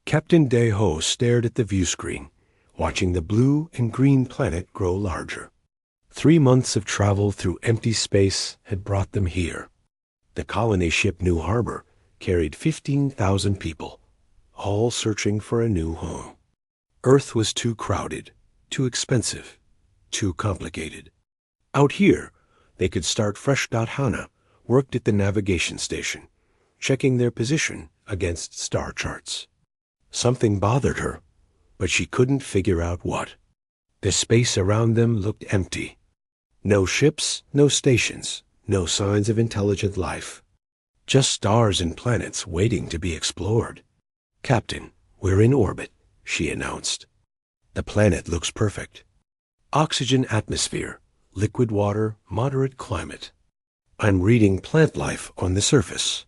Captain Day-Ho stared at the view screen, watching the blue and green planet grow larger. 3 months of travel through empty space had brought them here. The colony ship New Harbor carried 15,000 people, all searching for a new home. Earth was too crowded, too expensive, too complicated. Out here, they could start fresh. Hana worked at the navigation station, checking their position against star charts. Something bothered her, but she couldn't figure out what. The space around them looked empty. No ships, no stations, no signs of intelligent life. Just stars and planets waiting to be explored. "Captain, we're in orbit," she announced. "The planet looks perfect. Oxygen atmosphere, liquid water, moderate climate. I'm reading plant life on the surface."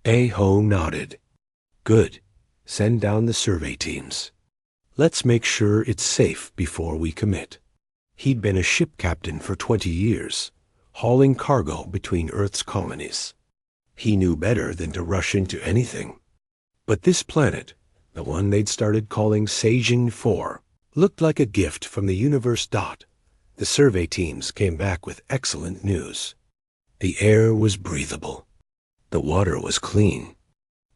Day-Ho nodded. "Good. Send down the survey teams. Let's make sure it's safe before we commit." He'd been a ship captain for 20 years, hauling cargo between Earth's colonies. He knew better than to rush into anything. But this planet, the one they'd started calling Seijin 4, looked like a gift from the universe. The survey teams came back with excellent news. The air was breathable. The water was clean.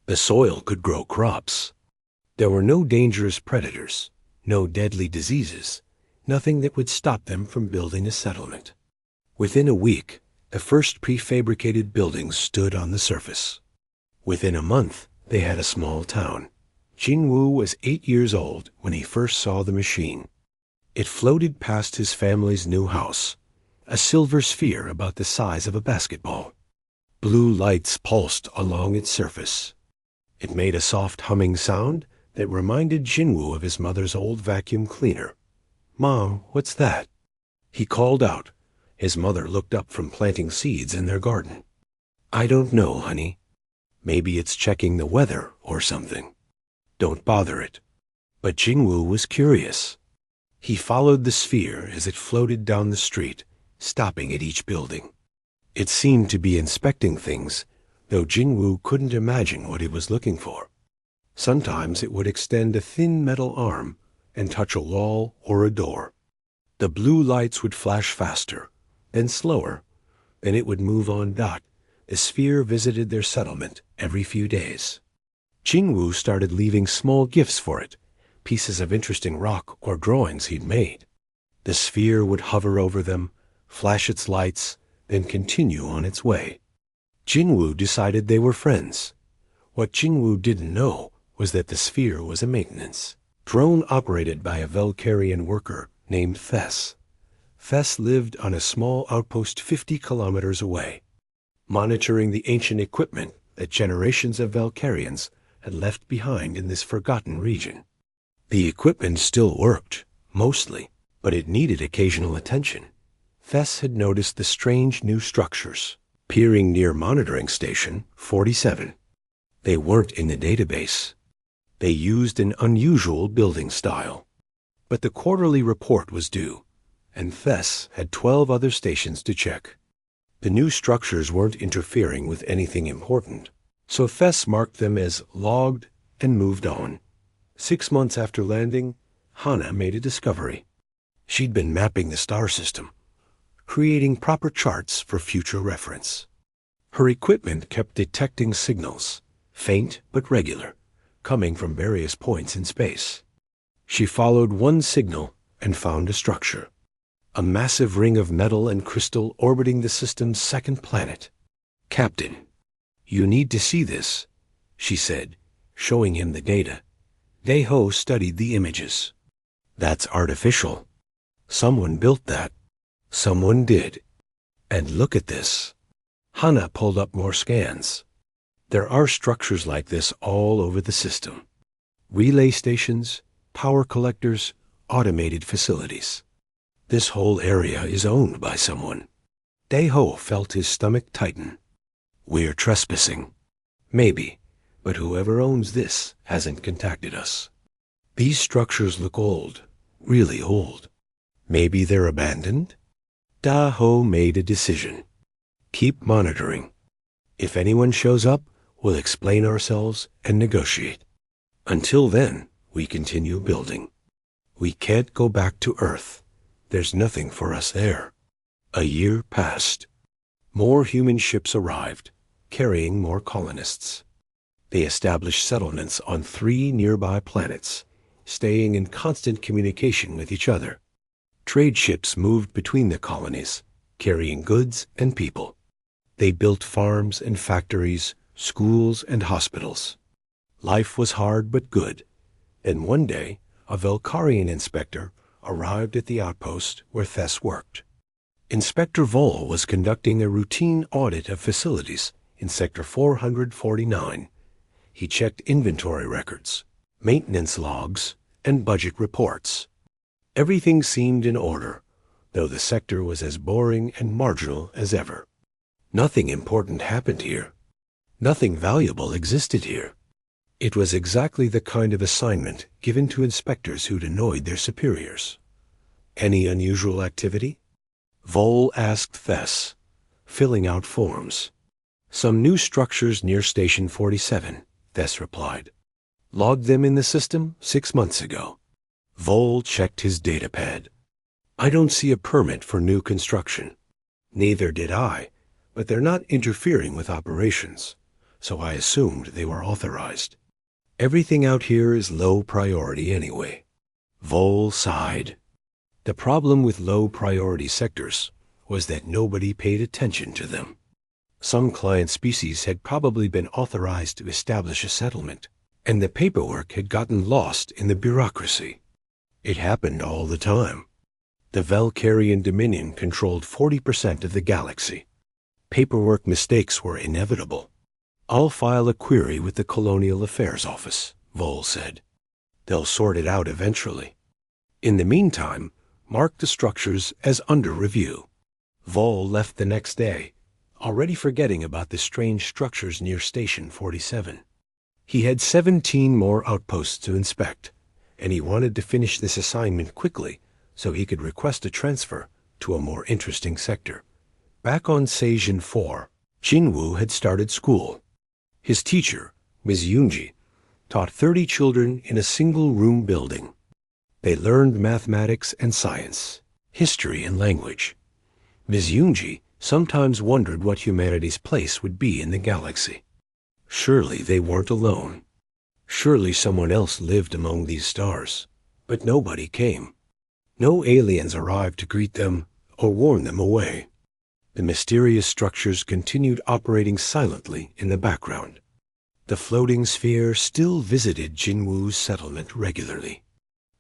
The soil could grow crops. There were no dangerous predators, no deadly diseases, nothing that would stop them from building a settlement. Within a week, the first prefabricated buildings stood on the surface. Within a month, they had a small town. Jinwoo was 8 years old when he first saw the machine. It floated past his family's new house, a silver sphere about the size of a basketball. Blue lights pulsed along its surface. It made a soft humming sound that reminded Jinwoo of his mother's old vacuum cleaner. "Mom, what's that?" He called out. His mother looked up from planting seeds in their garden. "I don't know, honey. Maybe it's checking the weather or something. Don't bother it." But Jinwoo was curious. He followed the sphere as it floated down the street, stopping at each building. It seemed to be inspecting things, though Jinwoo couldn't imagine what it was looking for. Sometimes it would extend a thin metal arm and touch a wall or a door. The blue lights would flash faster, then slower, then it would move on. The sphere visited their settlement every few days. Jinwoo started leaving small gifts for it, pieces of interesting rock or drawings he'd made. The sphere would hover over them, flash its lights, then continue on its way. Jinwoo decided they were friends. What Jinwoo didn't know was that the sphere was a maintenance drone operated by a Velcarian worker named Fess. Fess lived on a small outpost 50 kilometers away, monitoring the ancient equipment that generations of Velcarians had left behind in this forgotten region. The equipment still worked, mostly, but it needed occasional attention. Fess had noticed the strange new structures, peering near monitoring station 47. They weren't in the database. They used an unusual building style. But the quarterly report was due, and Fess had 12 other stations to check. The new structures weren't interfering with anything important, so Fess marked them as logged and moved on. 6 months after landing, Hana made a discovery. She'd been mapping the star system, creating proper charts for future reference. Her equipment kept detecting signals, faint but regular, coming from various points in space. She followed one signal and found a structure, a massive ring of metal and crystal orbiting the system's second planet. "Captain, you need to see this," she said, showing him the data. Day-Ho studied the images. "That's artificial. Someone built that. Someone did. And look at this." Hana pulled up more scans. There are structures like this all over the system. Relay stations, power collectors, automated facilities. This whole area is owned by someone. Day-Ho felt his stomach tighten. "We're trespassing." "Maybe, but whoever owns this hasn't contacted us. These structures look old, really old. Maybe they're abandoned?" Day-Ho made a decision. "Keep monitoring. If anyone shows up, we'll explain ourselves and negotiate." Until then, we continue building. We can't go back to Earth. There's nothing for us there. A year passed. More human ships arrived, carrying more colonists. They established settlements on 3 nearby planets, staying in constant communication with each other. Trade ships moved between the colonies, carrying goods and people. They built farms and factories, schools and hospitals. Life was hard but good, and one day a Velkarian inspector arrived at the outpost where Thess worked. Inspector Vol was conducting a routine audit of facilities in Sector 449. He checked inventory records, maintenance logs, and budget reports. Everything seemed in order, though the sector was as boring and marginal as ever. Nothing important happened here. Nothing valuable existed here. It was exactly the kind of assignment given to inspectors who'd annoyed their superiors. Any unusual activity? Vol asked Thess, filling out forms. Some new structures near Station 47, Thess replied. Logged them in the system 6 months ago. Vol checked his datapad. I don't see a permit for new construction. Neither did I, but they're not interfering with operations, so I assumed they were authorized. Everything out here is low priority anyway. Vol sighed. The problem with low priority sectors was that nobody paid attention to them. Some client species had probably been authorized to establish a settlement, and the paperwork had gotten lost in the bureaucracy. It happened all the time. The Velkarian Dominion controlled 40% of the galaxy. Paperwork mistakes were inevitable. I'll file a query with the Colonial Affairs Office, Vol said. They'll sort it out eventually. In the meantime, mark the structures as under review. Vol left the next day, already forgetting about the strange structures near Station 47. He had 17 more outposts to inspect, and he wanted to finish this assignment quickly so he could request a transfer to a more interesting sector. Back on Seijin 4, Jinwoo had started school. His teacher, Ms. Yunji, taught 30 children in a single-room building. They learned mathematics and science, history and language. Ms. Yunji sometimes wondered what humanity's place would be in the galaxy. Surely they weren't alone. Surely someone else lived among these stars. But nobody came. No aliens arrived to greet them or warn them away. The mysterious structures continued operating silently in the background. The floating sphere still visited Jinwoo's settlement regularly.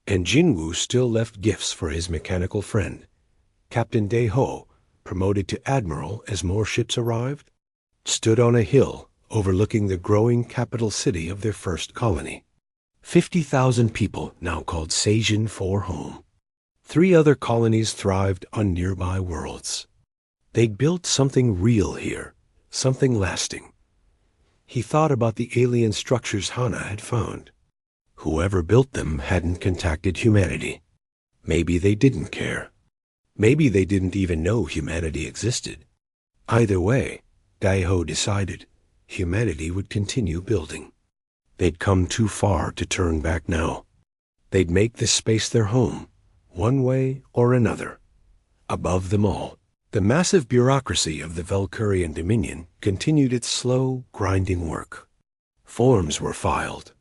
And Jinwoo still left gifts for his mechanical friend. Captain Daeho, promoted to admiral as more ships arrived, stood on a hill overlooking the growing capital city of their first colony. 50,000 people now called Seijin 4 home. 3 other colonies thrived on nearby worlds. They'd built something real here, something lasting. He thought about the alien structures Hana had found. Whoever built them hadn't contacted humanity. Maybe they didn't care. Maybe they didn't even know humanity existed. Either way, Daeho decided humanity would continue building. They'd come too far to turn back now. They'd make this space their home, one way or another. Above them all, the massive bureaucracy of the Velkarian Dominion continued its slow, grinding work. Forms were filed.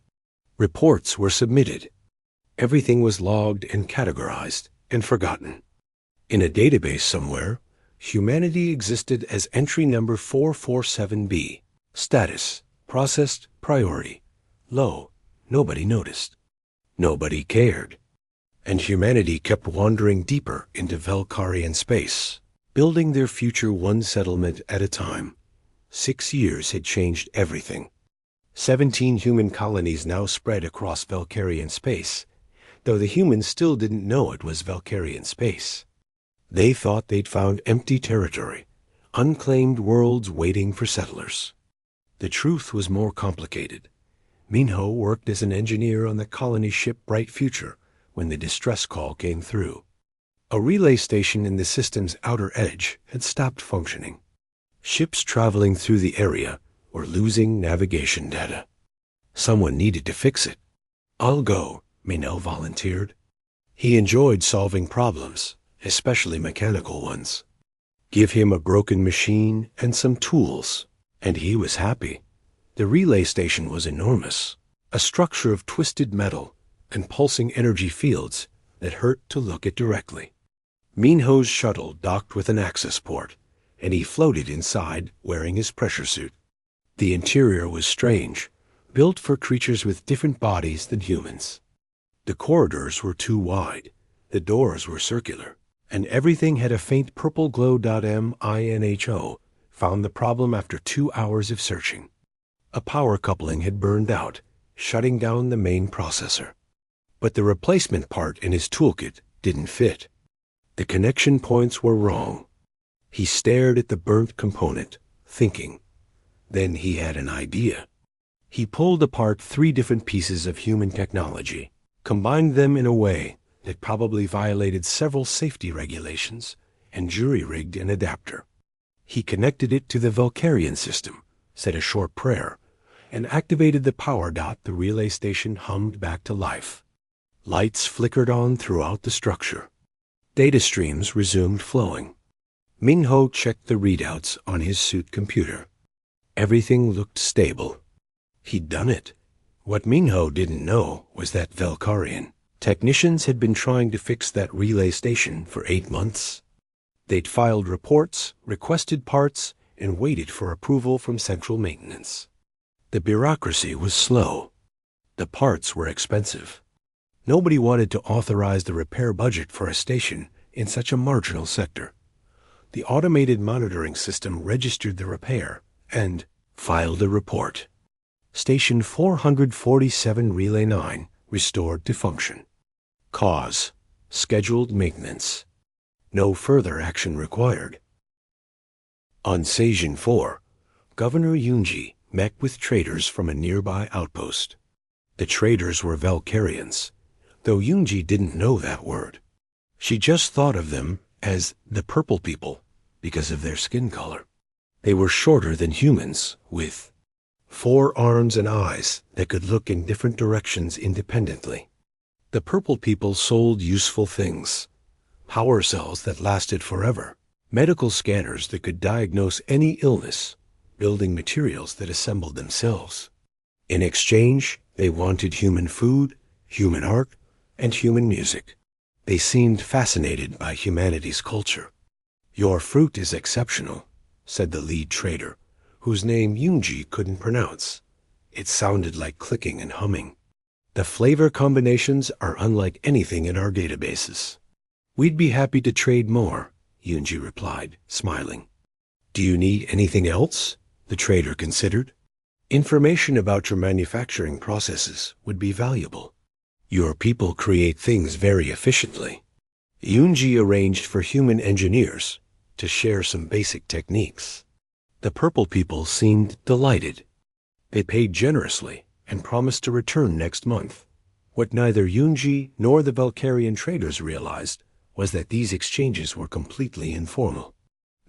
Reports were submitted. Everything was logged and categorized and forgotten. In a database somewhere, humanity existed as entry number 447B. Status, processed, priority. Low, nobody noticed. Nobody cared. And humanity kept wandering deeper into Velkarian space, building their future one settlement at a time. 6 years had changed everything. 17 human colonies now spread across Velkarian space, though the humans still didn't know it was Velkarian space. They thought they'd found empty territory, unclaimed worlds waiting for settlers. The truth was more complicated. Minho worked as an engineer on the colony ship Bright Future when the distress call came through. A relay station in the system's outer edge had stopped functioning. Ships traveling through the area were losing navigation data. Someone needed to fix it, I'll go, Minot volunteered. He enjoyed solving problems, especially mechanical ones. Give him a broken machine and some tools, and he was happy. The relay station was enormous, a structure of twisted metal and pulsing energy fields that hurt to look at directly. Minho's shuttle docked with an access port, and he floated inside wearing his pressure suit. The interior was strange, built for creatures with different bodies than humans. The corridors were too wide, the doors were circular, and everything had a faint purple glow. Minho found the problem after 2 hours of searching. A power coupling had burned out, shutting down the main processor. But the replacement part in his toolkit didn't fit. The connection points were wrong. He stared at the burnt component, thinking. Then he had an idea. He pulled apart 3 different pieces of human technology, combined them in a way that probably violated several safety regulations, and jury-rigged an adapter. He connected it to the Valkyrian system, said a short prayer, and activated the power dot. The relay station hummed back to life. Lights flickered on throughout the structure. Data streams resumed flowing. Minho checked the readouts on his suit computer. Everything looked stable. He'd done it. What Minho didn't know was that Valkyrian technicians had been trying to fix that relay station for 8 months. They'd filed reports, requested parts, and waited for approval from central maintenance. The bureaucracy was slow. The parts were expensive. Nobody wanted to authorize the repair budget for a station in such a marginal sector. The automated monitoring system registered the repair and filed a report. Station 447 Relay 9 restored to function. Cause: scheduled maintenance. No further action required. On Station 4, Governor Yunji met with traders from a nearby outpost. The traders were Valkyrians, though Yunji didn't know that word. She just thought of them as the purple people because of their skin color. They were shorter than humans, with 4 arms and eyes that could look in different directions independently. The purple people sold useful things: power cells that lasted forever, medical scanners that could diagnose any illness, building materials that assembled themselves. In exchange, they wanted human food, human art, and human music. They seemed fascinated by humanity's culture. "Your fruit is exceptional," said the lead trader, whose name Yunji couldn't pronounce. It sounded like clicking and humming. "The flavor combinations are unlike anything in our databases." "We'd be happy to trade more," Yunji replied, smiling. "Do you need anything else?" the trader considered. "Information about your manufacturing processes would be valuable. Your people create things very efficiently." Yunji arranged for human engineers to share some basic techniques. The purple people seemed delighted. They paid generously and promised to return next month. What neither Yunji nor the Valkyrian traders realized was that these exchanges were completely informal.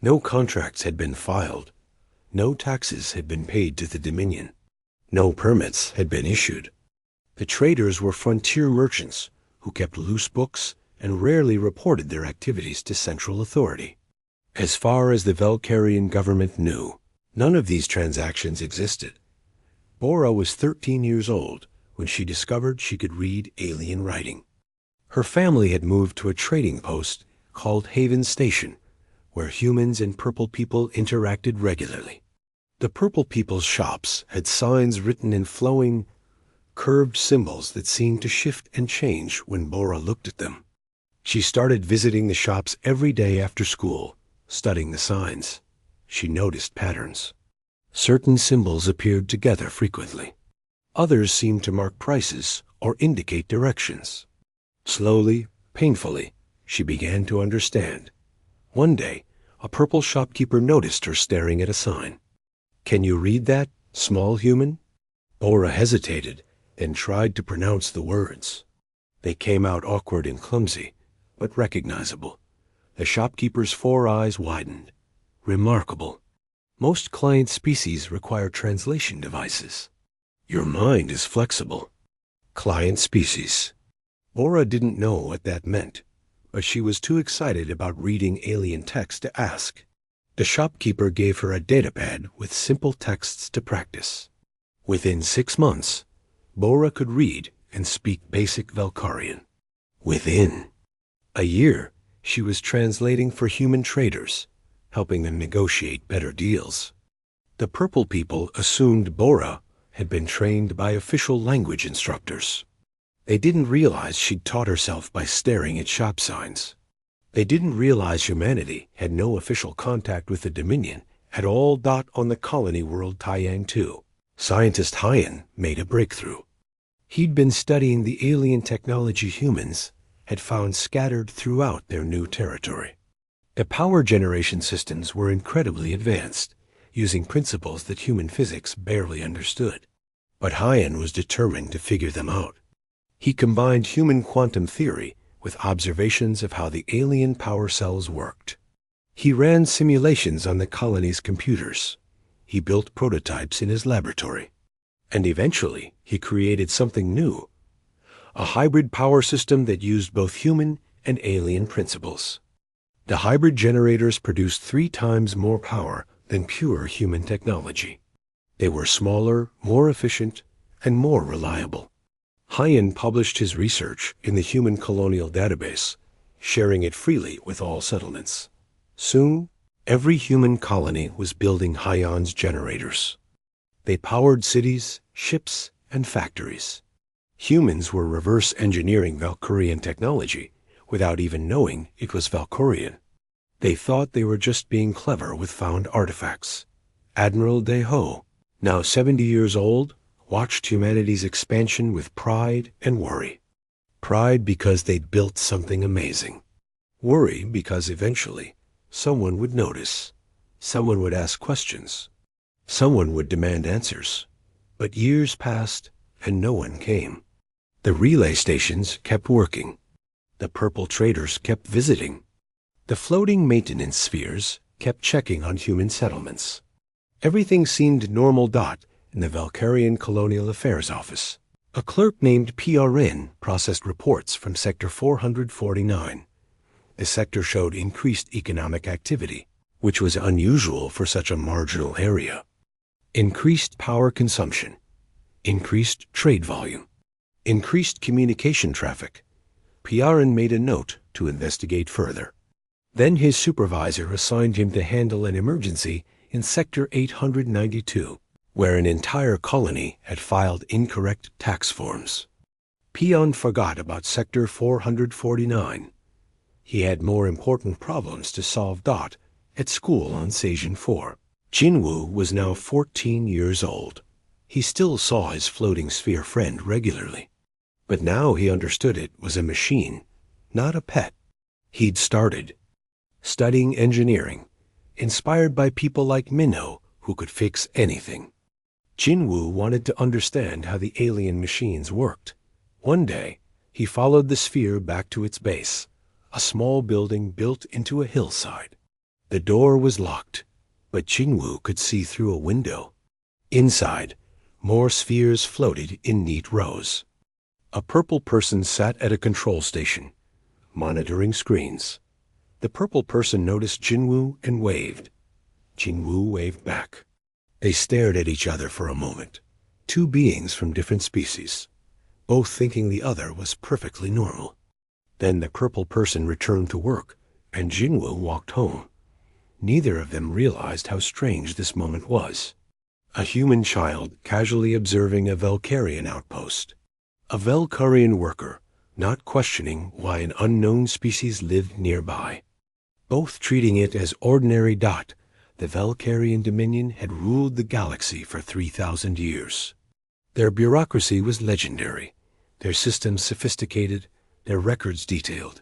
No contracts had been filed. No taxes had been paid to the Dominion. No permits had been issued. The traders were frontier merchants who kept loose books and rarely reported their activities to central authority. As far as the Valkyrian government knew, none of these transactions existed. Bora was 13 years old when she discovered she could read alien writing. Her family had moved to a trading post called Haven Station, where humans and purple people interacted regularly. The purple people's shops had signs written in flowing, curved symbols that seemed to shift and change when Bora looked at them. She started visiting the shops every day after school, studying the signs. She noticed patterns. Certain symbols appeared together frequently. Others seemed to mark prices or indicate directions. Slowly, painfully, she began to understand. One day, a purple shopkeeper noticed her staring at a sign. "Can you read that, small human?" Bora hesitated, then tried to pronounce the words. They came out awkward and clumsy, but recognizable. The shopkeeper's 4 eyes widened. Remarkable. Most client species require translation devices. "Your mind is flexible." Client species. Bora didn't know what that meant, but she was too excited about reading alien text to ask. The shopkeeper gave her a datapad with simple texts to practice. Within 6 months, Bora could read and speak basic Valkyrian. Within a year, she was translating for human traders, helping them negotiate better deals. The purple people assumed Bora had been trained by official language instructors. They didn't realize she'd taught herself by staring at shop signs. They didn't realize humanity had no official contact with the Dominion at all. On the colony world Taiyang 2, scientist Hyan made a breakthrough. He'd been studying the alien technology humans had found scattered throughout their new territory. The power generation systems were incredibly advanced, using principles that human physics barely understood. But Hyan was determined to figure them out. He combined human quantum theory with observations of how the alien power cells worked. He ran simulations on the colony's computers. He built prototypes in his laboratory. And eventually, he created something new, a hybrid power system that used both human and alien principles. The hybrid generators produced 3 times more power than pure human technology. They were smaller, more efficient, and more reliable. Hyan published his research in the Human Colonial Database, sharing it freely with all settlements. Soon, every human colony was building Hyan's generators. They powered cities, ships, and factories. Humans were reverse engineering Valkyrian technology without even knowing it was Valkyrian. They thought they were just being clever with found artifacts. Admiral De Ho, now 70 years old, watched humanity's expansion with pride and worry. Pride because they'd built something amazing. Worry because eventually someone would notice. Someone would ask questions. Someone would demand answers. But years passed and no one came. The relay stations kept working. The purple traders kept visiting. The floating maintenance spheres kept checking on human settlements. Everything seemed normal. In the Valkyrian Colonial Affairs Office, a clerk named PRN processed reports from Sector 449. The sector showed increased economic activity, which was unusual for such a marginal area. Increased power consumption, increased trade volume, increased communication traffic. PRN made a note to investigate further. Then his supervisor assigned him to handle an emergency in Sector 892, where an entire colony had filed incorrect tax forms. Peon forgot about Sector 449. He had more important problems to solve. At school on Seijan 4. Jinwoo was now 14 years old. He still saw his floating sphere friend regularly. But now he understood it was a machine, not a pet. He'd started studying engineering, inspired by people like Minho who could fix anything. Jinwoo wanted to understand how the alien machines worked. One day, he followed the sphere back to its base, a small building built into a hillside. The door was locked, but Jinwoo could see through a window. Inside, more spheres floated in neat rows. A purple person sat at a control station, monitoring screens. The purple person noticed Jinwoo and waved. Jinwoo waved back. They stared at each other for a moment, 2 beings from different species, both thinking the other was perfectly normal. Then the purple person returned to work, and Jinwoo walked home. Neither of them realized how strange this moment was. A human child casually observing a Valkyrian outpost. A Valkyrian worker, not questioning why an unknown species lived nearby. Both treating it as ordinary. The Valkyrian Dominion had ruled the galaxy for 3,000 years. Their bureaucracy was legendary, their systems sophisticated, their records detailed.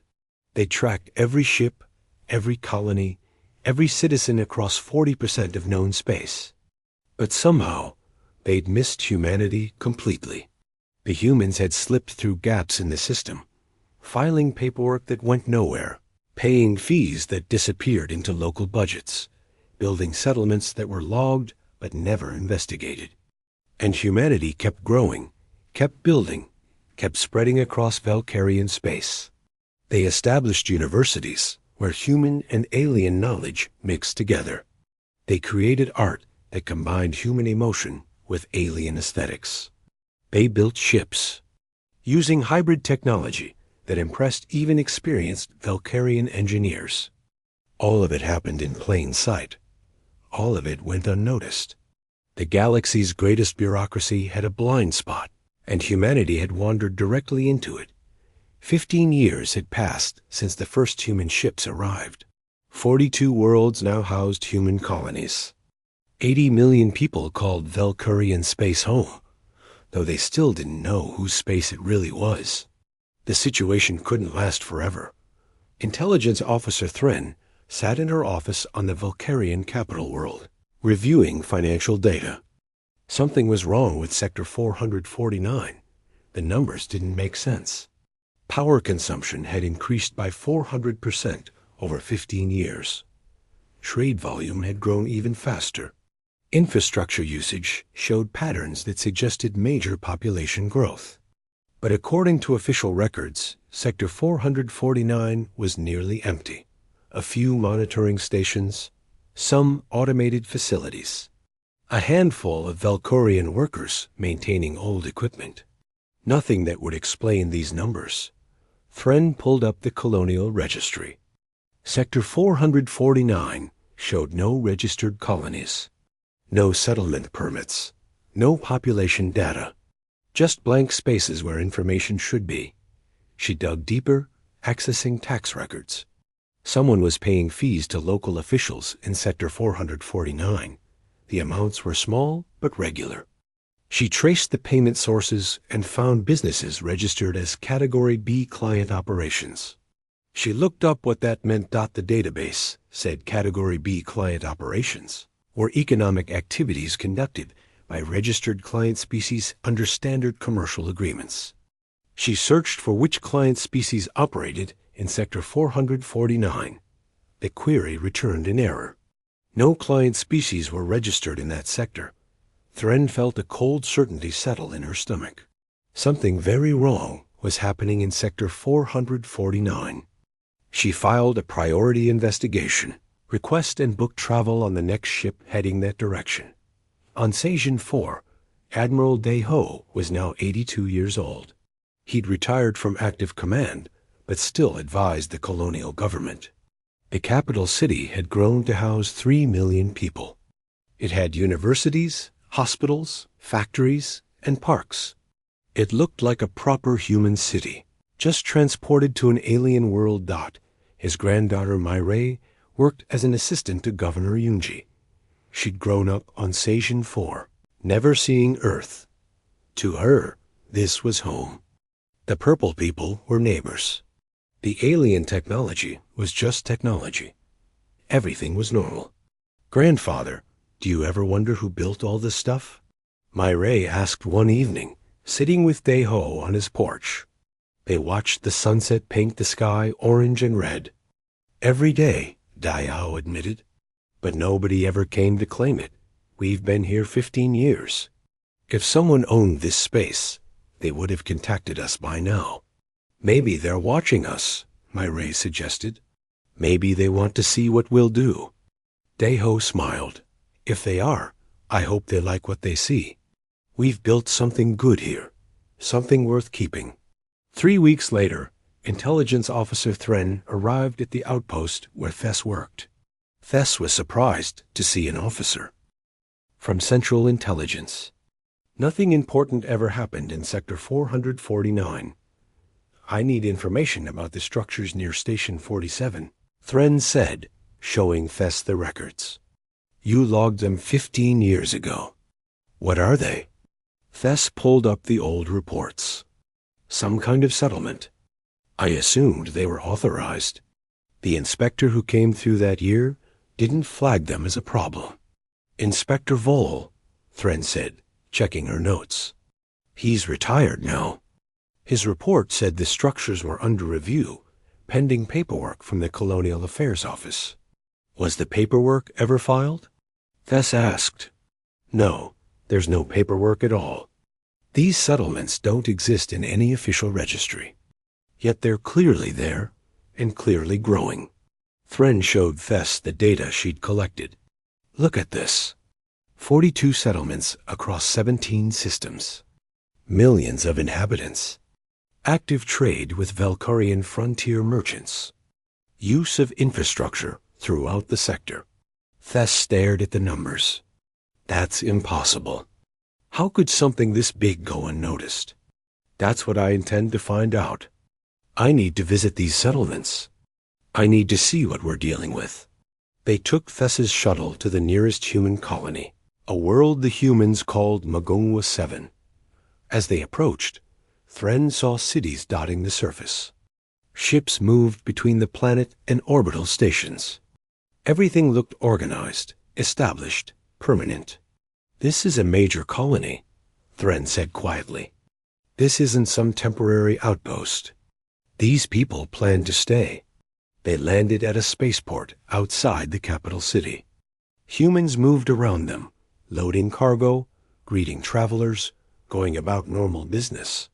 They tracked every ship, every colony, every citizen across 40% of known space. But somehow, they'd missed humanity completely. The humans had slipped through gaps in the system, filing paperwork that went nowhere, paying fees that disappeared into local budgets, building settlements that were logged but never investigated. And humanity kept growing, kept building, kept spreading across Valkyrian space. They established universities where human and alien knowledge mixed together. They created art that combined human emotion with alien aesthetics. They built ships using hybrid technology that impressed even experienced Valkyrian engineers. All of it happened in plain sight. All of it went unnoticed. The galaxy's greatest bureaucracy had a blind spot, and humanity had wandered directly into it. 15 years had passed since the first human ships arrived. 42 worlds now housed human colonies. 80 million people called Valkyrian space home, though they still didn't know whose space it really was. The situation couldn't last forever. Intelligence Officer Thren sat in her office on the Valkyrian capital world, reviewing financial data. Something was wrong with Sector 449. The numbers didn't make sense. Power consumption had increased by 400% over 15 years. Trade volume had grown even faster. Infrastructure usage showed patterns that suggested major population growth. But according to official records, Sector 449 was nearly empty. A few monitoring stations, some automated facilities, a handful of Valkyrian workers maintaining old equipment. Nothing that would explain these numbers. Thren pulled up the colonial registry. Sector 449 showed no registered colonies, no settlement permits, no population data, just blank spaces where information should be. She dug deeper, accessing tax records. Someone was paying fees to local officials in Sector 449. The amounts were small but regular. She traced the payment sources and found businesses registered as Category B client operations. She looked up what that meant. The database said Category B client operations were economic activities conducted by registered client species under standard commercial agreements. She searched for which client species operated in Sector 449. The query returned an error. No client species were registered in that sector. Thren felt a cold certainty settle in her stomach. Something very wrong was happening in Sector 449. She filed a priority investigation, request and booked travel on the next ship heading that direction. On Sajan 4, Admiral Deho was now 82 years old. He'd retired from active command, but still advised the colonial government. The capital city had grown to house 3 million people. It had universities, hospitals, factories, and parks. It looked like a proper human city, just transported to an alien world. His granddaughter Myray worked as an assistant to Governor Yunji. She'd grown up on Sajan 4, never seeing Earth. To her, this was home. The purple people were neighbors. The alien technology was just technology. Everything was normal. "Grandfather, do you ever wonder who built all this stuff?" Myray asked one evening, sitting with Deho on his porch. They watched the sunset paint the sky orange and red. "Every day," Deho admitted. "But nobody ever came to claim it. We've been here 15 years. If someone owned this space, they would have contacted us by now." "Maybe they're watching us," Myray suggested. "Maybe they want to see what we'll do." Deho smiled. "If they are, I hope they like what they see. We've built something good here, something worth keeping." 3 weeks later, Intelligence Officer Thren arrived at the outpost where Thess worked. Thess was surprised to see an officer. From Central Intelligence. "Nothing important ever happened in Sector 449. I need information about the structures near Station 47, Thren said, showing Thess the records. "You logged them 15 years ago. What are they?" Thess pulled up the old reports. "Some kind of settlement. I assumed they were authorized. The inspector who came through that year didn't flag them as a problem." "Inspector Vole," Thren said, checking her notes. "He's retired now. His report said the structures were under review, pending paperwork from the Colonial Affairs Office." "Was the paperwork ever filed?" Thess asked. "No, there's no paperwork at all. These settlements don't exist in any official registry. Yet they're clearly there, and clearly growing. Thren showed Thess the data she'd collected. Look at this. 42 settlements across 17 systems. Millions of inhabitants. Active trade with Valkyrian frontier merchants. Use of infrastructure throughout the sector. Thess stared at the numbers. That's impossible. How could something this big go unnoticed? That's what I intend to find out. I need to visit these settlements. I need to see what we're dealing with. They took Thess's shuttle to the nearest human colony, a world the humans called Magongwa 7. As they approached, Thren saw cities dotting the surface. Ships moved between the planet and orbital stations. Everything looked organized, established, permanent. This is a major colony, Thren said quietly. This isn't some temporary outpost. These people planned to stay. They landed at a spaceport outside the capital city. Humans moved around them, loading cargo, greeting travelers, going about normal business.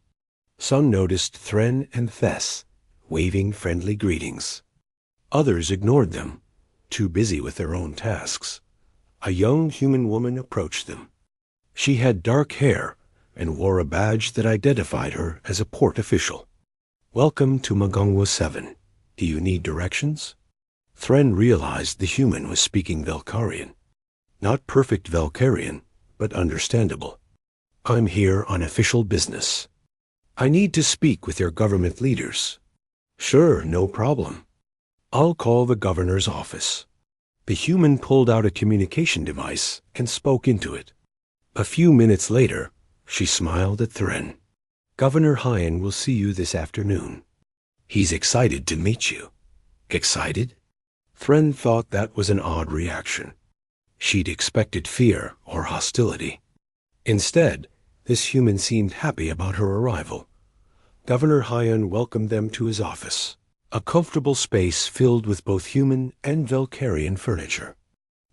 Some noticed Thren and Thess, waving friendly greetings. Others ignored them, too busy with their own tasks. A young human woman approached them. She had dark hair and wore a badge that identified her as a port official. Welcome to Magongwa 7. Do you need directions? Thren realized the human was speaking Valkyrian. Not perfect Valkyrian, but understandable. I'm here on official business. I need to speak with your government leaders. Sure, no problem. I'll call the governor's office. The human pulled out a communication device and spoke into it. A few minutes later, she smiled at Thren. Governor Hyan will see you this afternoon. He's excited to meet you. Excited? Thren thought that was an odd reaction. She'd expected fear or hostility. Instead, this human seemed happy about her arrival. Governor Hyan welcomed them to his office, a comfortable space filled with both human and Valkyrian furniture.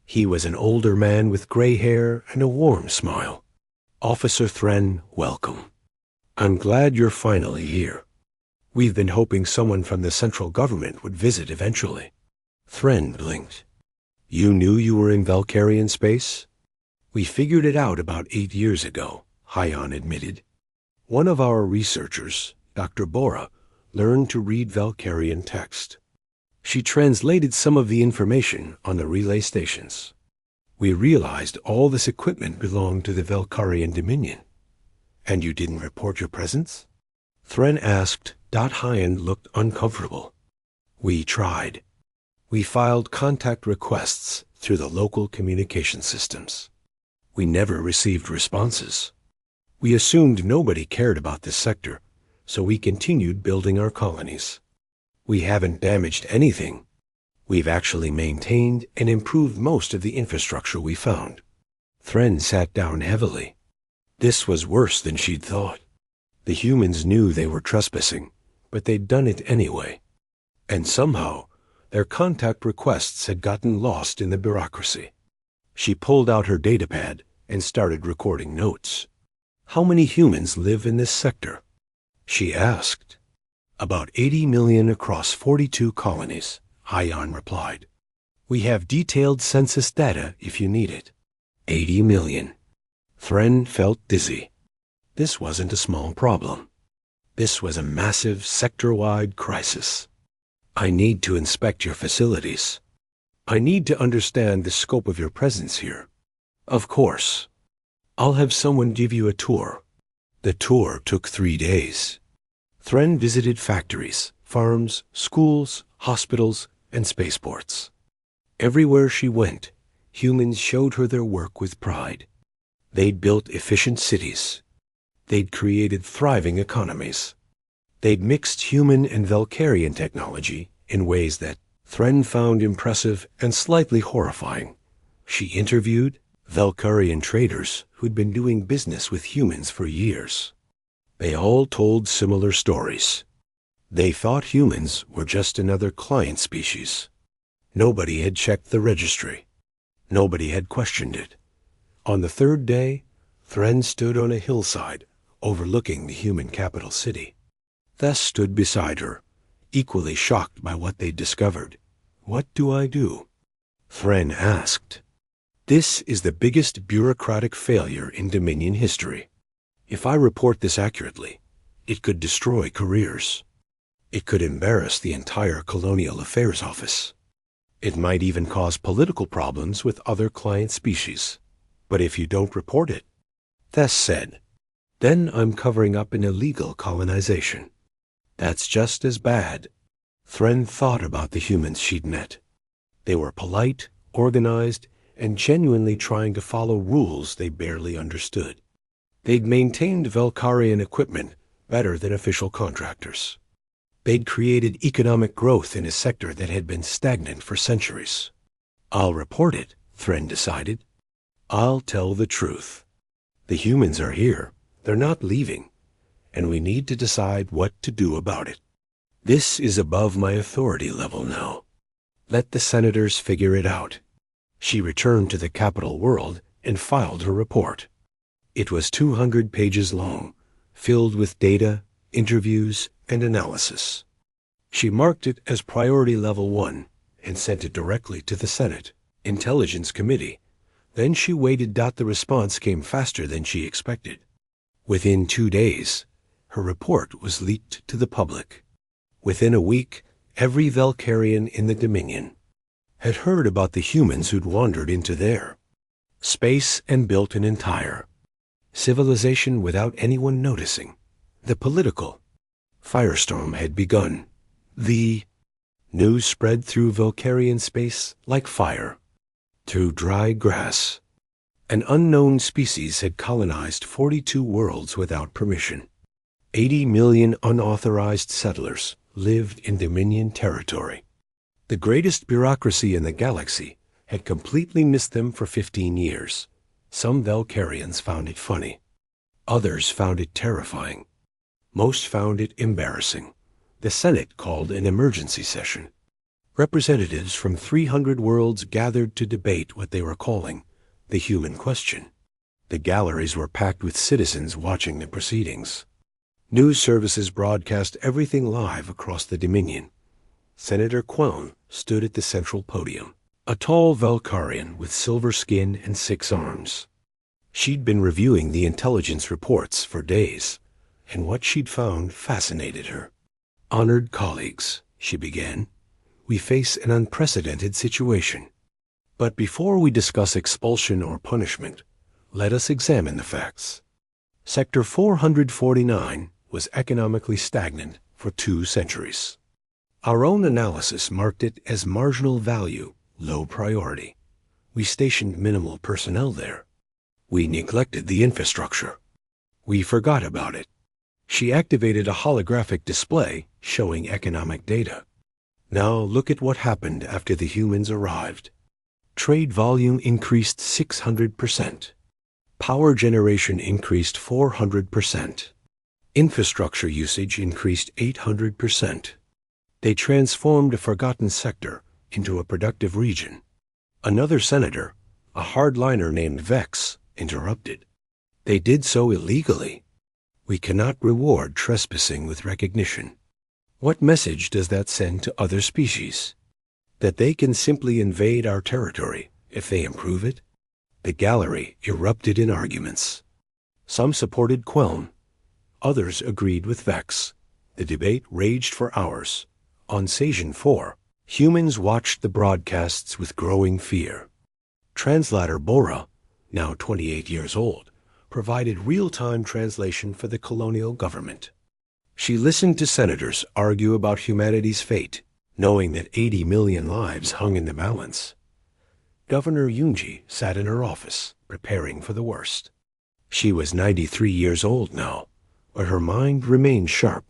He was an older man with gray hair and a warm smile. Officer Thren, welcome. I'm glad you're finally here. We've been hoping someone from the central government would visit eventually. Thren blinked. You knew you were in Valkyrian space? We figured it out about 8 years ago, Hyan admitted. One of our researchers, Dr. Bora, learned to read Valkyrian text. She translated some of the information on the relay stations. We realized all this equipment belonged to the Valkyrian Dominion. And you didn't report your presence? Thren asked. Hyan looked uncomfortable. We tried. We filed contact requests through the local communication systems. We never received responses. We assumed nobody cared about this sector, so we continued building our colonies. We haven't damaged anything. We've actually maintained and improved most of the infrastructure we found. Thren sat down heavily. This was worse than she'd thought. The humans knew they were trespassing, but they'd done it anyway. And somehow, their contact requests had gotten lost in the bureaucracy. She pulled out her datapad and started recording notes. How many humans live in this sector? She asked. About 80 million across 42 colonies, Hyan replied. We have detailed census data if you need it. 80 million. Thren felt dizzy. This wasn't a small problem. This was a massive sector-wide crisis. I need to inspect your facilities. I need to understand the scope of your presence here. Of course. I'll have someone give you a tour. The tour took 3 days. Thren visited factories, farms, schools, hospitals, and spaceports. Everywhere she went, humans showed her their work with pride. They'd built efficient cities. They'd created thriving economies. They'd mixed human and Valkyrian technology in ways that Thren found impressive and slightly horrifying. She interviewed Valkyrian traders who'd been doing business with humans for years. They all told similar stories. They thought humans were just another client species. Nobody had checked the registry. Nobody had questioned it. On the 3rd day, Thren stood on a hillside, overlooking the human capital city. Thess stood beside her, equally shocked by what they'd discovered. "What do I do?" Thren asked. "This is the biggest bureaucratic failure in Dominion history. If I report this accurately, it could destroy careers. It could embarrass the entire Colonial Affairs Office. It might even cause political problems with other client species. But if you don't report it," Thess said, "then I'm covering up an illegal colonization. That's just as bad." Thren thought about the humans she'd met. They were polite, organized, and genuinely trying to follow rules they barely understood. They'd maintained Velkarian equipment better than official contractors. They'd created economic growth in a sector that had been stagnant for centuries. "I'll report it," Thren decided. "I'll tell the truth. The humans are here. They're not leaving. And we need to decide what to do about it. This is above my authority level now. Let the senators figure it out." She returned to the capital world and filed her report. It was 200 pages long, filled with data, interviews, and analysis. She marked it as Priority Level 1 and sent it directly to the Senate Intelligence Committee. Then she waited. The response came faster than she expected. Within 2 days, her report was leaked to the public. Within a week, every Velkarian in the Dominion had heard about the humans who'd wandered into their space and built an entire civilization without anyone noticing. The political firestorm had begun. The news spread through Velkarian space like fire through dry grass. An unknown species had colonized 42 worlds without permission. 80 million unauthorized settlers lived in Dominion territory. The greatest bureaucracy in the galaxy had completely missed them for 15 years. Some Velkarians found it funny. Others found it terrifying. Most found it embarrassing. The Senate called an emergency session. Representatives from 300 worlds gathered to debate what they were calling the human question. The galleries were packed with citizens watching the proceedings. News services broadcast everything live across the Dominion. Senator Queln stood at the central podium, a tall Velkarian with silver skin and 6 arms. She'd been reviewing the intelligence reports for days, and what she'd found fascinated her. "Honored colleagues," she began, "we face an unprecedented situation. But before we discuss expulsion or punishment, let us examine the facts. Sector 449 was economically stagnant for 2 centuries. Our own analysis marked it as marginal value, low priority. We stationed minimal personnel there. We neglected the infrastructure. We forgot about it." She activated a holographic display showing economic data. "Now look at what happened after the humans arrived. Trade volume increased 600%. Power generation increased 400%. Infrastructure usage increased 800%. They transformed a forgotten sector into a productive region." Another senator, a hardliner named Vex, interrupted. "They did so illegally. We cannot reward trespassing with recognition. What message does that send to other species? That they can simply invade our territory if they improve it?" The gallery erupted in arguments. Some supported Queln. Others agreed with Vex. The debate raged for hours. On Sajan 4, humans watched the broadcasts with growing fear. Translator Bora, now 28 years old, provided real-time translation for the colonial government. She listened to senators argue about humanity's fate, knowing that 80 million lives hung in the balance. Governor Yunji sat in her office, preparing for the worst. She was 93 years old now, but her mind remained sharp.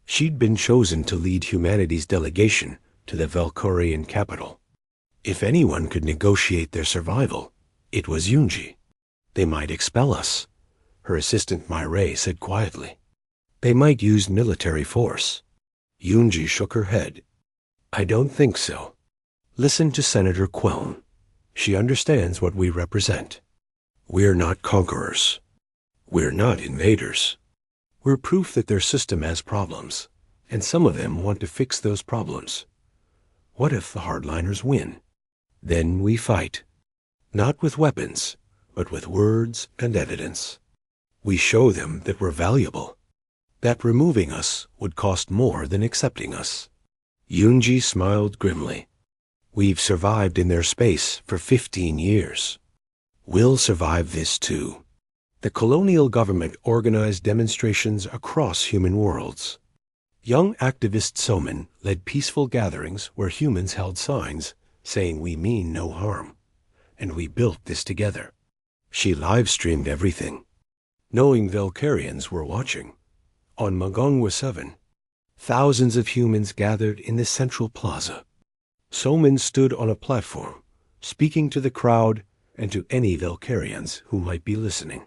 She'd been chosen to lead humanity's delegation to the Velkarian capital. If anyone could negotiate their survival, it was Yunji. "They might expel us," her assistant Myre said quietly. "They might use military force." Yunji shook her head. "I don't think so. Listen to Senator Queln. She understands what we represent. We're not conquerors. We're not invaders. We're proof that their system has problems, and some of them want to fix those problems. What if the hardliners win? Then we fight. Not with weapons, but with words and evidence. We show them that we're valuable, that removing us would cost more than accepting us. Yunji smiled grimly. We've survived in their space for 15 years. We'll survive this too. The colonial government organized demonstrations across human worlds. Young activist Soman led peaceful gatherings where humans held signs saying we mean no harm, and we built this together. She live-streamed everything, knowing Valkyrians were watching. On Magongwa 7, thousands of humans gathered in the central plaza. Soman stood on a platform, speaking to the crowd and to any Valkyrians who might be listening.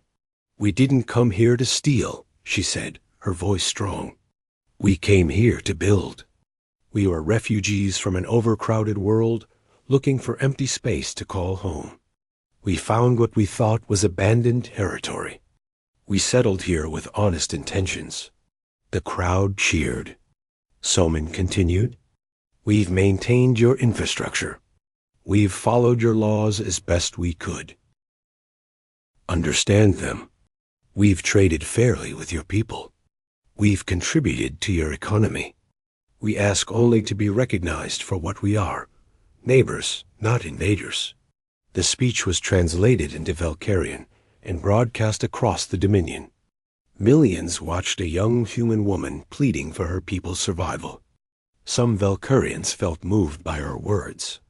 We didn't come here to steal, she said, her voice strong. We came here to build. We were refugees from an overcrowded world looking for empty space to call home. We found what we thought was abandoned territory. We settled here with honest intentions. The crowd cheered. Soman continued, we've maintained your infrastructure. We've followed your laws as best we could. Understand them. We've traded fairly with your people. We've contributed to your economy. We ask only to be recognized for what we are, neighbors, not invaders. The speech was translated into Valkyrian and broadcast across the Dominion. Millions watched a young human woman pleading for her people's survival. Some Valkyrians felt moved by her words.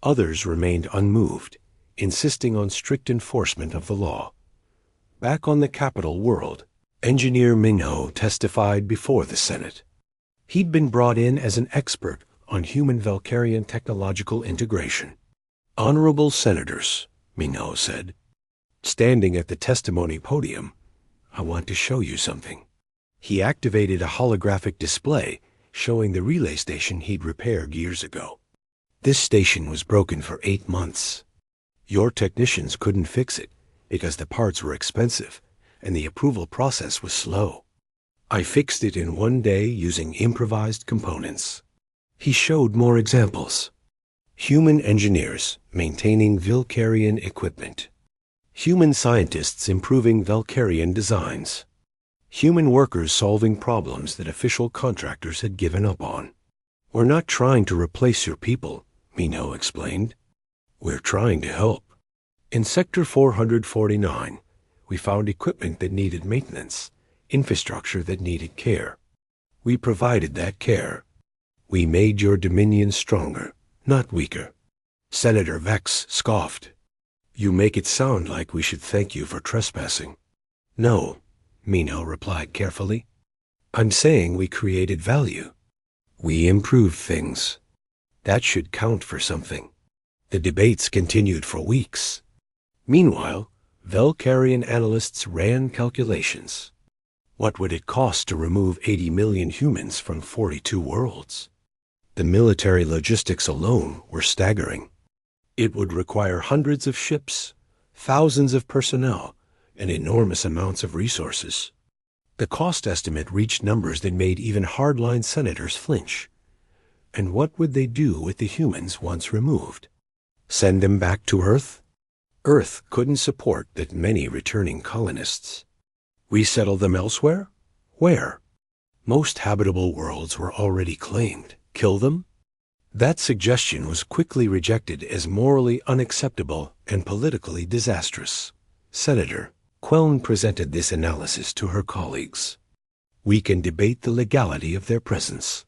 Others remained unmoved, insisting on strict enforcement of the law. Back on the capital world, Engineer Minho testified before the Senate. He'd been brought in as an expert on human Valkyrian technological integration. Honorable Senators, Minho said, standing at the testimony podium, I want to show you something. He activated a holographic display showing the relay station he'd repaired years ago. This station was broken for 8 months. Your technicians couldn't fix it because the parts were expensive and the approval process was slow. I fixed it in 1 day using improvised components. He showed more examples. Human engineers maintaining Valkyrian equipment. Human scientists improving Valkyrian designs. Human workers solving problems that official contractors had given up on. We're not trying to replace your people, Minho explained. We're trying to help. In Sector 449, we found equipment that needed maintenance, infrastructure that needed care. We provided that care. We made your dominion stronger, not weaker. Senator Vex scoffed. You make it sound like we should thank you for trespassing. No, Minho replied carefully. I'm saying we created value. We improved things. That should count for something. The debates continued for weeks. Meanwhile, Valkyrian analysts ran calculations. What would it cost to remove 80 million humans from 42 worlds? The military logistics alone were staggering. It would require hundreds of ships, thousands of personnel, and enormous amounts of resources. The cost estimate reached numbers that made even hardline senators flinch. And what would they do with the humans once removed? Send them back to Earth? Earth couldn't support that many returning colonists. Resettle them elsewhere? Where? Most habitable worlds were already claimed. Kill them? That suggestion was quickly rejected as morally unacceptable and politically disastrous. Senator Queln presented this analysis to her colleagues. We can debate the legality of their presence.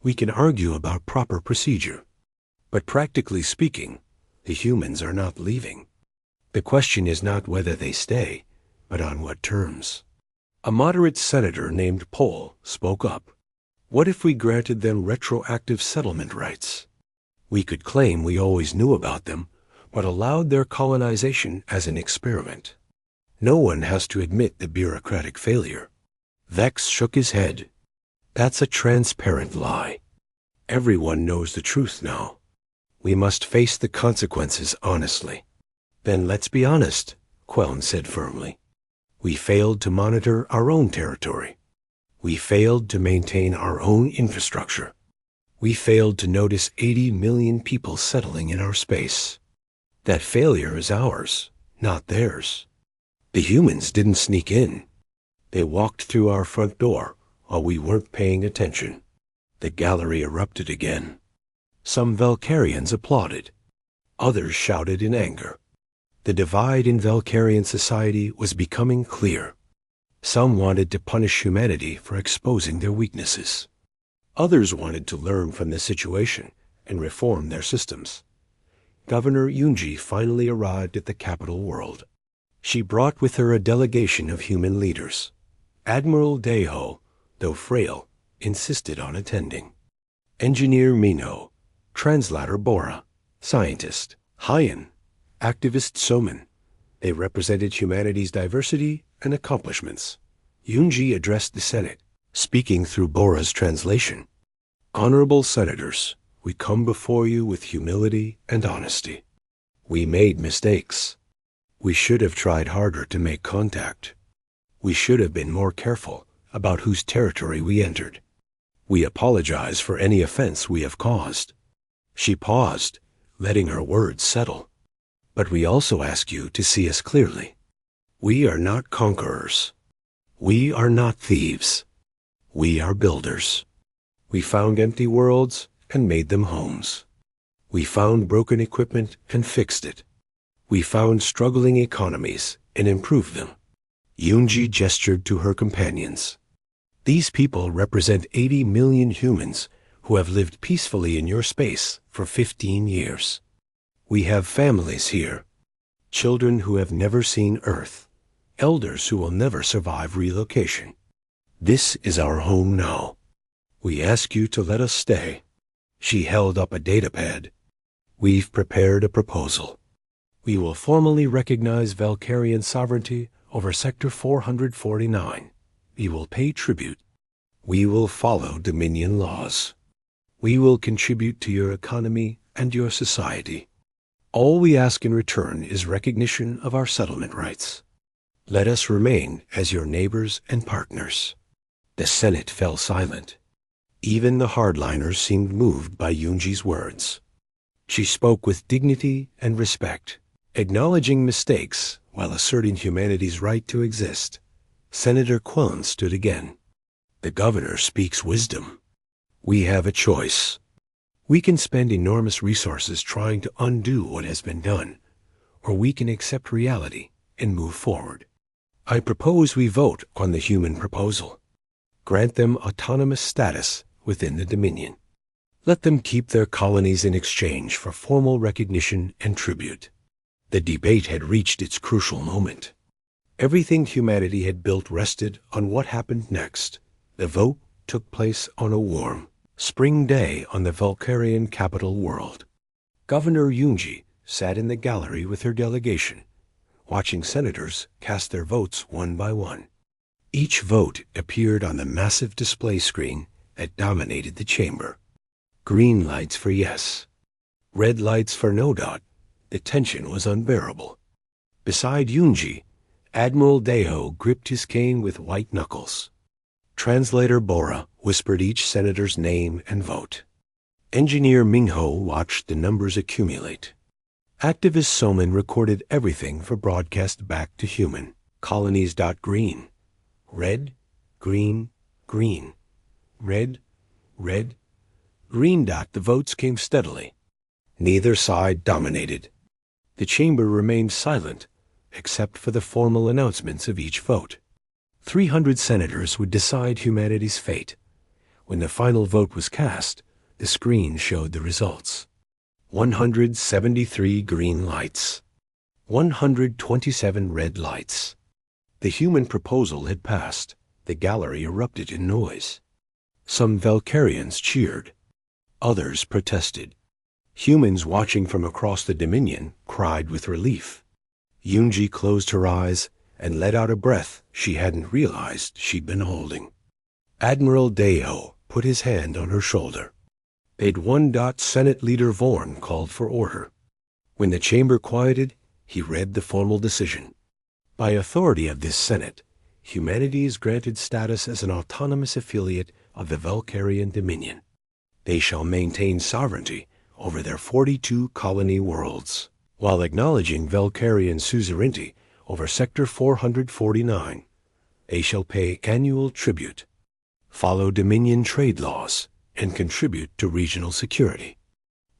We can argue about proper procedure. But practically speaking, the humans are not leaving. The question is not whether they stay, but on what terms. A moderate senator named Pohl spoke up. What if we granted them retroactive settlement rights? We could claim we always knew about them, but allowed their colonization as an experiment. No one has to admit the bureaucratic failure. Vex shook his head. That's a transparent lie. Everyone knows the truth now. We must face the consequences honestly. Then let's be honest, Queln said firmly. We failed to monitor our own territory. We failed to maintain our own infrastructure. We failed to notice 80 million people settling in our space. That failure is ours, not theirs. The humans didn't sneak in. They walked through our front door while we weren't paying attention. The gallery erupted again. Some Valkyrians applauded. Others shouted in anger. The divide in Valkyrian society was becoming clear. Some wanted to punish humanity for exposing their weaknesses. Others wanted to learn from the situation and reform their systems. Governor Yunji finally arrived at the capital world. She brought with her a delegation of human leaders. Admiral Daiho, though frail, insisted on attending. Engineer Minho, translator Bora, scientist Hyan, activist Soman. They represented humanity's diversity and accomplishments. Yunji addressed the Senate, speaking through Bora's translation. Honorable Senators, we come before you with humility and honesty. We made mistakes. We should have tried harder to make contact. We should have been more careful about whose territory we entered. We apologize for any offense we have caused. She paused, letting her words settle. But we also ask you to see us clearly. We are not conquerors. We are not thieves. We are builders. We found empty worlds and made them homes. We found broken equipment and fixed it. We found struggling economies and improved them. Yunji gestured to her companions. These people represent 80 million humans who have lived peacefully in your space for 15 years. We have families here, children who have never seen Earth, elders who will never survive relocation. This is our home now. We ask you to let us stay. She held up a datapad. We've prepared a proposal. We will formally recognize Valkyrian sovereignty over Sector 449. We will pay tribute. We will follow Dominion laws. We will contribute to your economy and your society. All we ask in return is recognition of our settlement rights. Let us remain as your neighbors and partners. The Senate fell silent. Even the hardliners seemed moved by Yunji's words. She spoke with dignity and respect, acknowledging mistakes while asserting humanity's right to exist. Senator Kwon stood again. The governor speaks wisdom. We have a choice. We can spend enormous resources trying to undo what has been done, or we can accept reality and move forward. I propose we vote on the human proposal. Grant them autonomous status within the Dominion. Let them keep their colonies in exchange for formal recognition and tribute. The debate had reached its crucial moment. Everything humanity had built rested on what happened next. The vote took place on a warm spring day on the Valkyrian capital world. Governor Yunji sat in the gallery with her delegation, watching senators cast their votes one by one. Each vote appeared on the massive display screen that dominated the chamber. Green lights for yes. Red lights for no. The tension was unbearable. Beside Yunji, Admiral Daiho gripped his cane with white knuckles. Translator Bora whispered each senator's name and vote. Engineer Minho watched the numbers accumulate. Activist Soman recorded everything for broadcast back to human. Colonies. Green. Red, green, green. Red, red, green. The votes came steadily. Neither side dominated. The chamber remained silent, except for the formal announcements of each vote. 300 senators would decide humanity's fate. When the final vote was cast, the screen showed the results. 173 green lights. 127 red lights. The human proposal had passed. The gallery erupted in noise. Some Valkyrians cheered. Others protested. Humans watching from across the Dominion cried with relief. Yunji closed her eyes and let out a breath she hadn't realized she'd been holding. Admiral Daiho put his hand on her shoulder. They'd won. Senate Leader Vorn called for order. When the chamber quieted, he read the formal decision. By authority of this Senate, humanity is granted status as an autonomous affiliate of the Valkyrian Dominion. They shall maintain sovereignty over their 42 colony worlds, while acknowledging Valkyrian suzerainty over Sector 449. They shall pay annual tribute, follow Dominion trade laws, and contribute to regional security.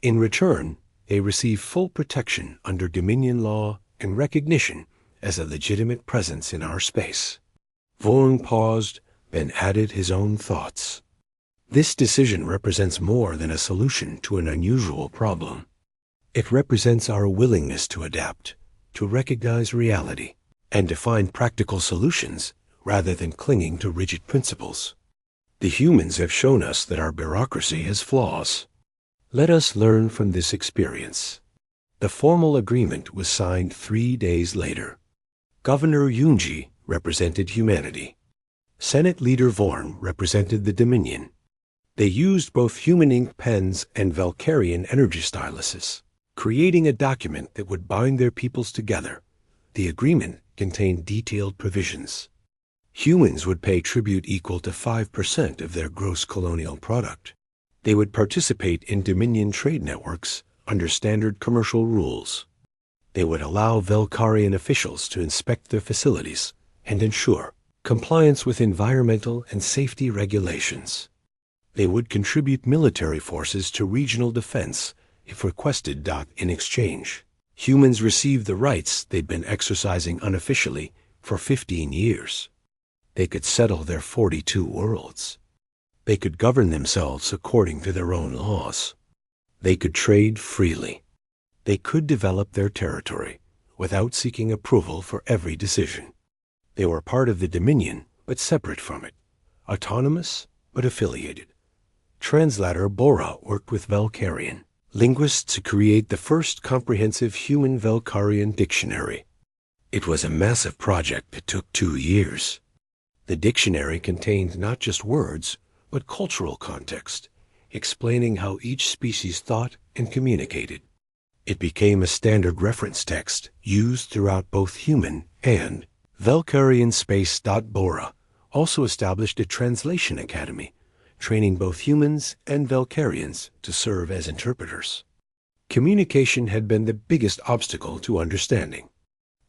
In return, they receive full protection under Dominion law and recognition as a legitimate presence in our space. Vaughn paused, then added his own thoughts. This decision represents more than a solution to an unusual problem. It represents our willingness to adapt, to recognize reality, and to find practical solutions rather than clinging to rigid principles. The humans have shown us that our bureaucracy has flaws. Let us learn from this experience. The formal agreement was signed 3 days later. Governor Yunji represented humanity. Senate Leader Vorn represented the Dominion. They used both human ink pens and Valkyrian energy styluses, creating a document that would bind their peoples together. The agreement contained detailed provisions. Humans would pay tribute equal to 5% of their gross colonial product. They would participate in Dominion trade networks under standard commercial rules. They would allow Valkyrian officials to inspect their facilities and ensure compliance with environmental and safety regulations. They would contribute military forces to regional defense if requested. In exchange, humans received the rights they'd been exercising unofficially for 15 years. They could settle their 42 worlds. They could govern themselves according to their own laws. They could trade freely. They could develop their territory without seeking approval for every decision. They were part of the Dominion, but separate from it, autonomous but affiliated. Translator Bora worked with Valkyrian linguists to create the first comprehensive human Valkyrian dictionary. It was a massive project that took 2 years. The dictionary contained not just words, but cultural context, explaining how each species thought and communicated. It became a standard reference text used throughout both human and Valkyrian space. Bora also established a translation academy, training both humans and Valkyrians to serve as interpreters. Communication had been the biggest obstacle to understanding.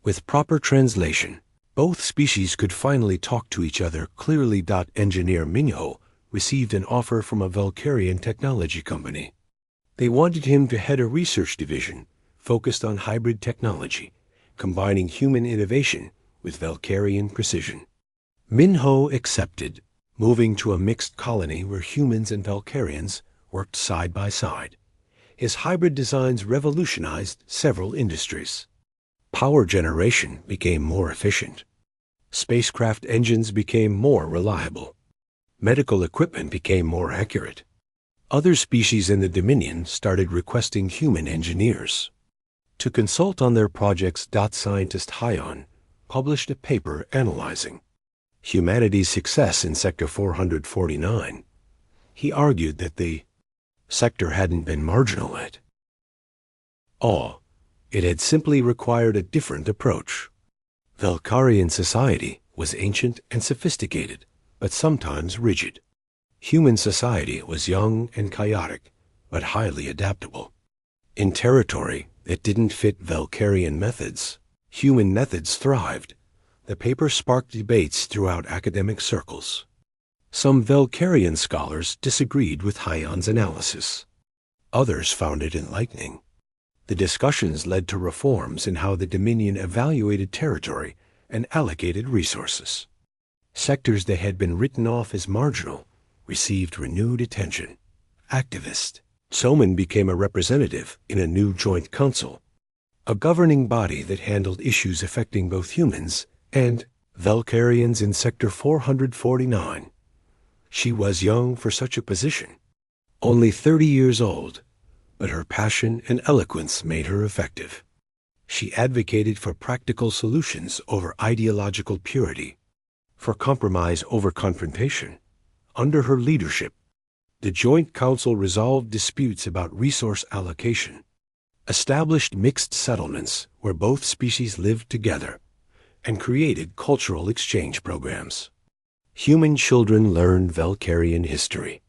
With proper translation, both species could finally talk to each other clearly. Engineer Minho received an offer from a Valkyrian technology company. They wanted him to head a research division focused on hybrid technology, combining human innovation with Valkyrian precision. Minho accepted, moving to a mixed colony where humans and Valkyrians worked side by side. His hybrid designs revolutionized several industries. Power generation became more efficient. Spacecraft engines became more reliable. Medical equipment became more accurate. Other species in the Dominion started requesting human engineers to consult on their projects. Scientist Hyon published a paper analyzing humanity's success in Sector 449. He argued that the sector hadn't been marginal at all. It had simply required a different approach. Valkyrian society was ancient and sophisticated, but sometimes rigid. Human society was young and chaotic, but highly adaptable. In territory that didn't fit Valkyrian methods, human methods thrived. The paper sparked debates throughout academic circles. Some Valkyrian scholars disagreed with Hyon's analysis. Others found it enlightening. The discussions led to reforms in how the Dominion evaluated territory and allocated resources. Sectors that had been written off as marginal received renewed attention. Activist Soman became a representative in a new joint council, a governing body that handled issues affecting both humans and Valkyrians in Sector 449. She was young for such a position, only 30 years old, but her passion and eloquence made her effective. She advocated for practical solutions over ideological purity, for compromise over confrontation. Under her leadership, the Joint Council resolved disputes about resource allocation, established mixed settlements where both species lived together, and created cultural exchange programs. Human children learned Valkyrian history.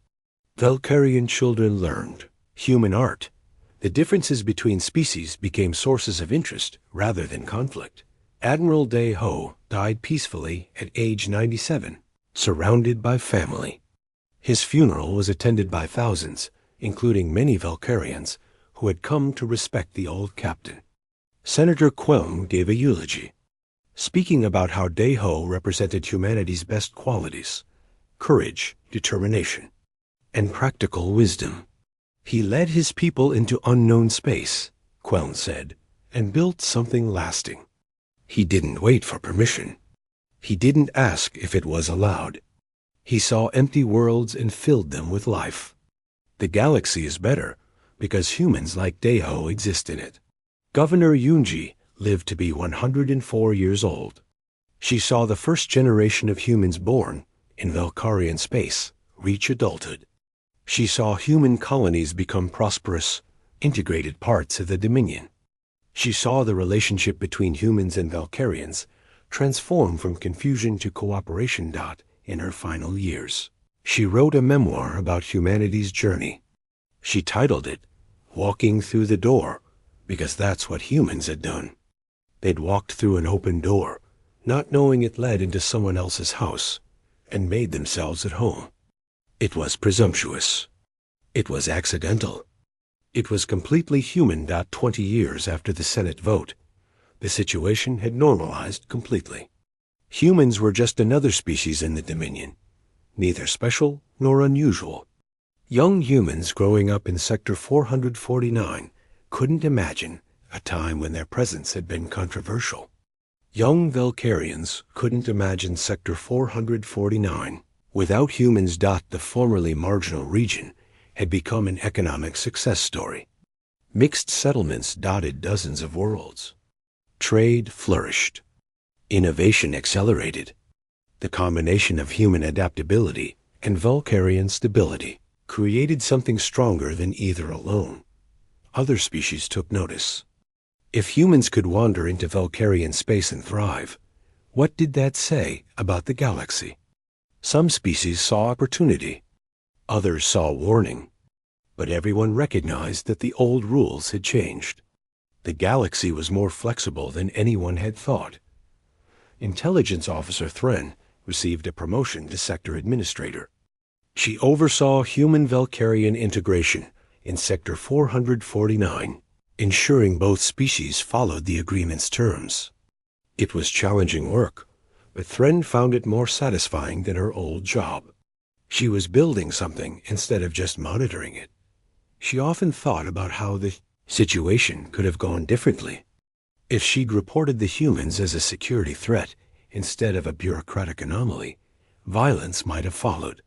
Valkyrian children learned human art. The differences between species became sources of interest rather than conflict. Admiral De Ho died peacefully at age 97, surrounded by family. His funeral was attended by thousands, including many Valkyrians, who had come to respect the old captain. Senator Quelm gave a eulogy, speaking about how De Ho represented humanity's best qualities: courage, determination, and practical wisdom. He led his people into unknown space, Quelm said, and built something lasting. He didn't wait for permission. He didn't ask if it was allowed. He saw empty worlds and filled them with life. The galaxy is better because humans like De Ho exist in it. Governor Yunji lived to be 104 years old. She saw the first generation of humans born in Valkyrian space reach adulthood. She saw human colonies become prosperous, integrated parts of the Dominion. She saw the relationship between humans and Valkyrians transform from confusion to cooperation. In her final years, she wrote a memoir about humanity's journey. She titled it Walking Through the Door, because that's what humans had done. They'd walked through an open door, not knowing it led into someone else's house, and made themselves at home. It was presumptuous. It was accidental. It was completely human. 20 years after the Senate vote, the situation had normalized completely. Humans were just another species in the Dominion, neither special nor unusual. Young humans growing up in Sector 449 couldn't imagine a time when their presence had been controversial. Young Valkyrians couldn't imagine Sector 449 without humans. The formerly marginal region had become an economic success story. Mixed settlements dotted dozens of worlds. Trade flourished. Innovation accelerated. The combination of human adaptability and Valkyrian stability created something stronger than either alone. Other species took notice. If humans could wander into Valkyrian space and thrive, what did that say about the galaxy? Some species saw opportunity. Others saw warning. But everyone recognized that the old rules had changed. The galaxy was more flexible than anyone had thought. Intelligence Officer Thren received a promotion to Sector Administrator. She oversaw human Valkyrian integration in Sector 449, ensuring both species followed the agreement's terms. It was challenging work, but Thren found it more satisfying than her old job. She was building something instead of just monitoring it. She often thought about how the situation could have gone differently. If she'd reported the humans as a security threat instead of a bureaucratic anomaly, violence might have followed.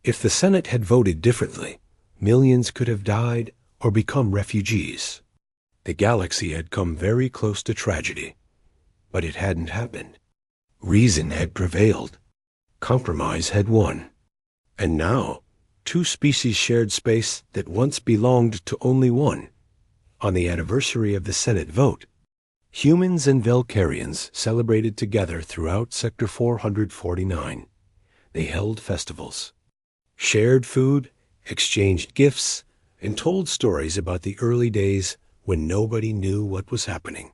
If the Senate had voted differently, millions could have died or become refugees. The galaxy had come very close to tragedy, but it hadn't happened. Reason had prevailed. Compromise had won. And now, two species shared space that once belonged to only one. On the anniversary of the Senate vote, humans and Valkyrians celebrated together throughout Sector 449. They held festivals, shared food, exchanged gifts, and told stories about the early days when nobody knew what was happening.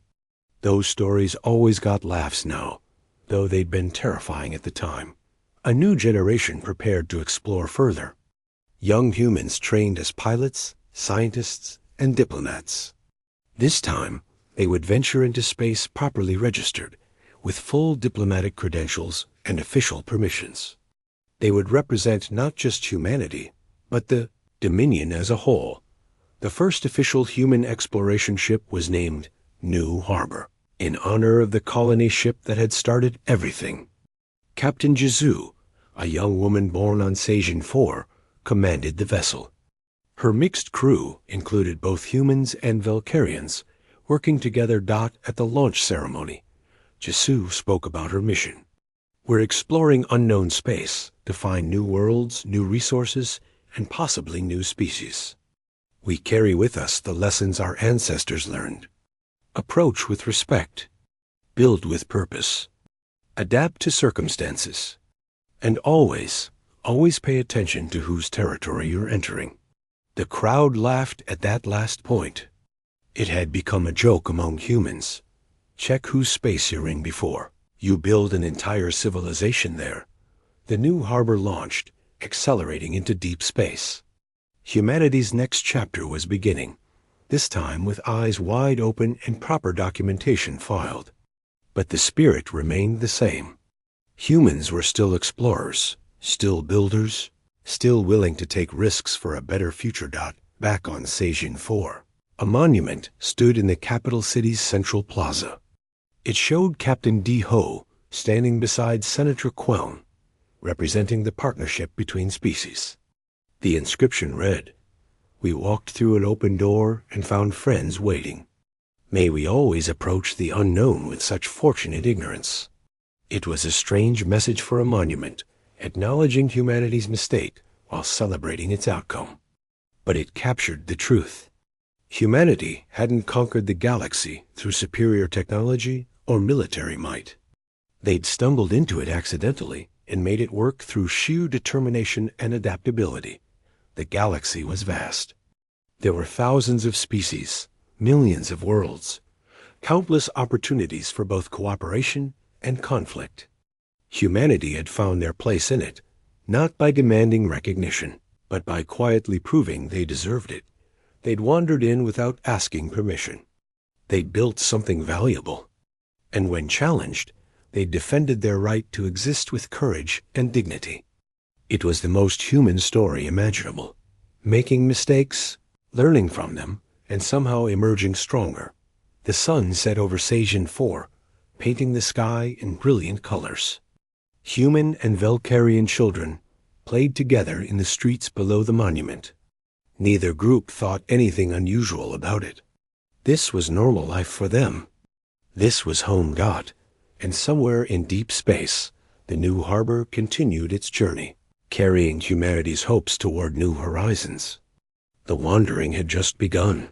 Those stories always got laughs now, though they'd been terrifying at the time. A new generation prepared to explore further. Young humans trained as pilots, scientists, and diplomats. This time, they would venture into space properly registered, with full diplomatic credentials and official permissions. They would represent not just humanity, but the Dominion as a whole. The first official human exploration ship was named New Harbor, in honor of the colony ship that had started everything. Captain Jizu, a young woman born on Sajin 4, commanded the vessel. Her mixed crew included both humans and Valkyrians, working together. At the launch ceremony, Jizu spoke about her mission. We're exploring unknown space to find new worlds, new resources, and possibly new species. We carry with us the lessons our ancestors learned. Approach with respect. Build with purpose. Adapt to circumstances. And always pay attention to whose territory you're entering. The crowd laughed at that last point. It had become a joke among humans. Check whose space you're in before you build an entire civilization there. The new harbor launched, accelerating into deep space. Humanity's next chapter was beginning, this time with eyes wide open and proper documentation filed. But the spirit remained the same. Humans were still explorers, still builders, still willing to take risks for a better future. Back on Sejin 4, a monument stood in the capital city's central plaza. It showed Captain D. Ho standing beside Senator Queln, representing the partnership between species. The inscription read, "We walked through an open door and found friends waiting. May we always approach the unknown with such fortunate ignorance." It was a strange message for a monument, acknowledging humanity's mistake while celebrating its outcome. But it captured the truth. Humanity hadn't conquered the galaxy through superior technology or military might. They'd stumbled into it accidentally and made it work through sheer determination and adaptability. The galaxy was vast. There were thousands of species, millions of worlds, countless opportunities for both cooperation and conflict. Humanity had found their place in it, not by demanding recognition, but by quietly proving they deserved it. They'd wandered in without asking permission. They'd built something valuable. And when challenged, they defended their right to exist with courage and dignity. It was the most human story imaginable, making mistakes, learning from them, and somehow emerging stronger. The sun set over Sejin 4, painting the sky in brilliant colors. Human and Velkarian children played together in the streets below the monument. Neither group thought anything unusual about it. This was normal life for them. This was home. And somewhere in deep space, the new harbor continued its journey, carrying humanity's hopes toward new horizons. The wandering had just begun.